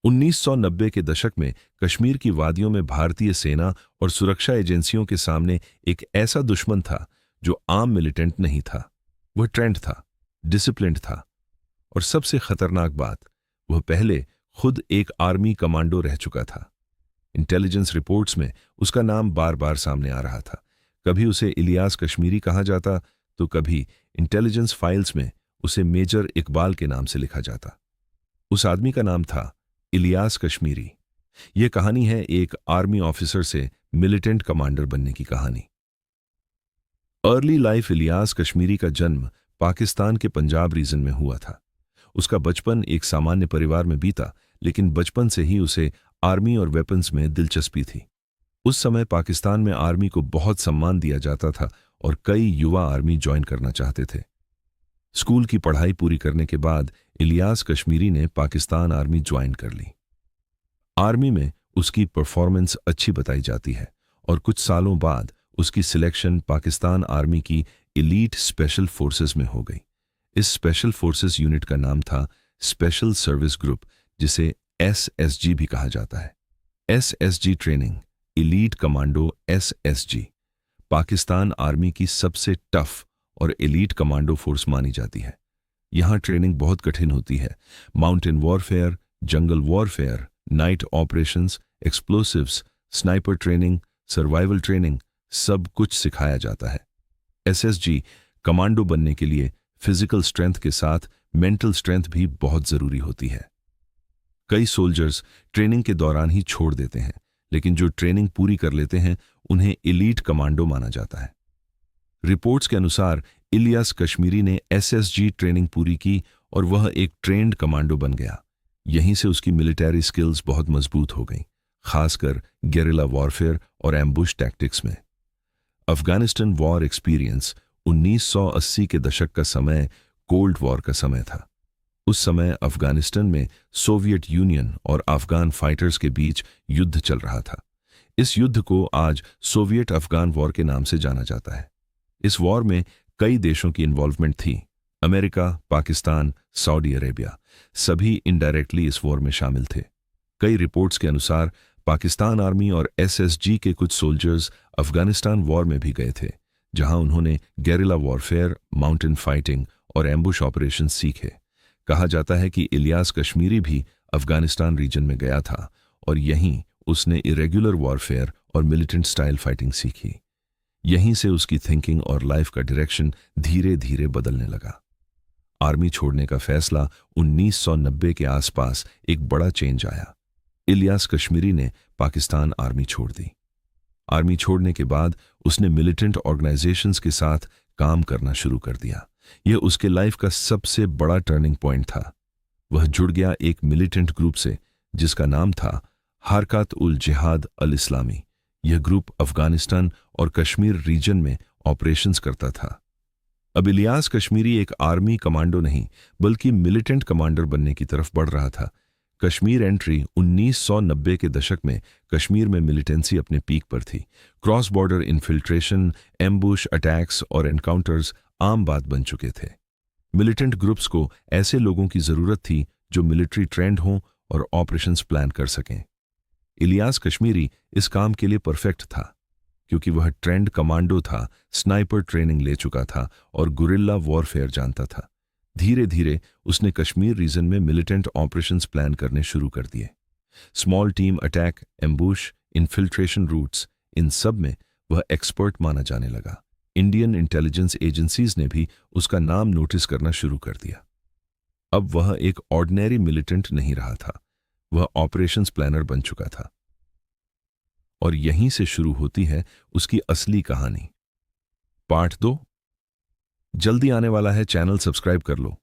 1990 के दशक में कश्मीर की वादियों में भारतीय सेना और सुरक्षा एजेंसियों के सामने एक ऐसा दुश्मन था जो आम मिलिटेंट नहीं था। वह ट्रेंड था, डिसिप्लिन्ड था और सबसे खतरनाक बात, वह पहले खुद एक आर्मी कमांडो रह चुका था। इंटेलिजेंस रिपोर्ट्स में उसका नाम बार बार सामने आ रहा था। कभी उसे इलियास कश्मीरी कहा जाता तो कभी इंटेलिजेंस फाइल्स में उसे मेजर इकबाल के नाम से लिखा जाता। उस आदमी का नाम था इलियास कश्मीरी। यह कहानी है एक आर्मी ऑफिसर से मिलिटेंट कमांडर बनने की कहानी। अर्ली लाइफ इलियास कश्मीरी का जन्म पाकिस्तान के पंजाब रीजन में हुआ था। उसका बचपन एक सामान्य परिवार में बीता, लेकिन बचपन से ही उसे आर्मी और वेपन्स में दिलचस्पी थी। उस समय पाकिस्तान में आर्मी को बहुत सम्मान दिया जाता था और कई युवा आर्मी ज्वाइन करना चाहते थे। स्कूल की पढ़ाई पूरी करने के बाद इलियास कश्मीरी ने पाकिस्तान आर्मी ज्वाइन कर ली। आर्मी में उसकी परफॉर्मेंस अच्छी बताई जाती है और कुछ सालों बाद उसकी सिलेक्शन पाकिस्तान आर्मी की एलीट स्पेशल फोर्सेस में हो गई। इस स्पेशल फोर्सेस यूनिट का नाम था स्पेशल सर्विस ग्रुप, जिसे SSG भी कहा जाता है। SSG training, elite commando SSG, Pakistan army की सबसे टफ और एलीट कमांडो फोर्स मानी जाती है। यहां ट्रेनिंग बहुत कठिन होती है। माउंटेन वॉरफेयर, जंगल warfare, night operations, explosives, sniper training, survival training, सब कुछ सिखाया जाता है। SSG कमांडो बनने के लिए फिजिकल स्ट्रेंथ के साथ मेंटल स्ट्रेंथ भी बहुत जरूरी होती है। कई सोल्जर्स ट्रेनिंग के दौरान ही छोड़ देते हैं, लेकिन जो ट्रेनिंग पूरी कर लेते हैं उन्हें एलीट कमांडो माना जाता है। रिपोर्ट्स के अनुसार इलियास कश्मीरी ने SSG ट्रेनिंग पूरी की और वह एक ट्रेंड कमांडो बन गया। यहीं से उसकी मिलिटरी स्किल्स बहुत मजबूत हो गईं, खासकर गेरिला वॉरफेयर और एम्बुश टैक्टिक्स में। अफगानिस्तान वॉर एक्सपीरियंस 1980 के दशक का समय कोल्ड वॉर का समय था। उस समय अफगानिस्तान में सोवियत यूनियन और अफगान फाइटर्स के बीच युद्ध चल रहा था। इस युद्ध को आज सोवियत अफगान वॉर के नाम से जाना जाता है। इस वॉर में कई देशों की इन्वॉल्वमेंट थी। अमेरिका, पाकिस्तान, सऊदी अरेबिया, सभी इनडायरेक्टली इस वॉर में शामिल थे। कई रिपोर्ट्स के अनुसार पाकिस्तान आर्मी और SSG के कुछ सोल्जर्स अफगानिस्तान वॉर में भी गए थे, जहां उन्होंने गेरिला वॉरफेयर, माउंटेन फाइटिंग और एम्बुश ऑपरेशन सीखे। कहा जाता है कि इलियास कश्मीरी भी अफगानिस्तान रीजन में गया था और यहीं उसने इरेगुलर वॉरफेयर और मिलिटेंट स्टाइल फाइटिंग सीखी। यहीं से उसकी थिंकिंग और लाइफ का डायरेक्शन धीरे धीरे बदलने लगा। आर्मी छोड़ने का फैसला 1990 के आसपास एक बड़ा चेंज आया। इलियास कश्मीरी ने पाकिस्तान आर्मी छोड़ दी। आर्मी छोड़ने के बाद उसने मिलिटेंट ऑर्गेनाइजेशंस के साथ काम करना शुरू कर दिया। यह उसके लाइफ का सबसे बड़ा टर्निंग पॉइंट था। वह जुड़ गया एक मिलिटेंट ग्रुप से जिसका नाम था हरकत उल जिहाद अल इस्लामी। यह ग्रुप अफगानिस्तान और कश्मीर रीजन में ऑपरेशंस करता था। अब इलियास कश्मीरी एक आर्मी कमांडो नहीं बल्कि मिलिटेंट कमांडर बनने की तरफ बढ़ रहा था। कश्मीर एंट्री 1990 के दशक में कश्मीर में मिलिटेंसी अपने पीक पर थी। Cross border infiltration, ambush attacks और एनकाउंटर्स आम बात बन चुके थे। मिलिटेंट ग्रुप्स को ऐसे लोगों की जरूरत थी जो मिलिट्री ट्रेंड हों और ऑपरेशंस प्लान कर सकें। इलियास कश्मीरी इस काम के लिए परफेक्ट था क्योंकि वह ट्रेंड कमांडो था, स्नाइपर ट्रेनिंग ले चुका था और गुरिल्ला वॉरफेयर जानता था। धीरे धीरे उसने कश्मीर रीजन में मिलिटेंट ऑपरेशंस प्लान करने शुरू कर दिए। Small team attack, ambush, infiltration routes, इन सब में वह एक्सपर्ट माना जाने लगा। इंडियन इंटेलिजेंस एजेंसीज ने भी उसका नाम नोटिस करना शुरू कर दिया। अब वह एक ऑर्डिनरी मिलिटेंट नहीं रहा था, वह ऑपरेशंस प्लानर बन चुका था। और यहीं से शुरू होती है उसकी असली कहानी। पार्ट 2 जल्दी आने वाला है, चैनल सब्सक्राइब कर लो।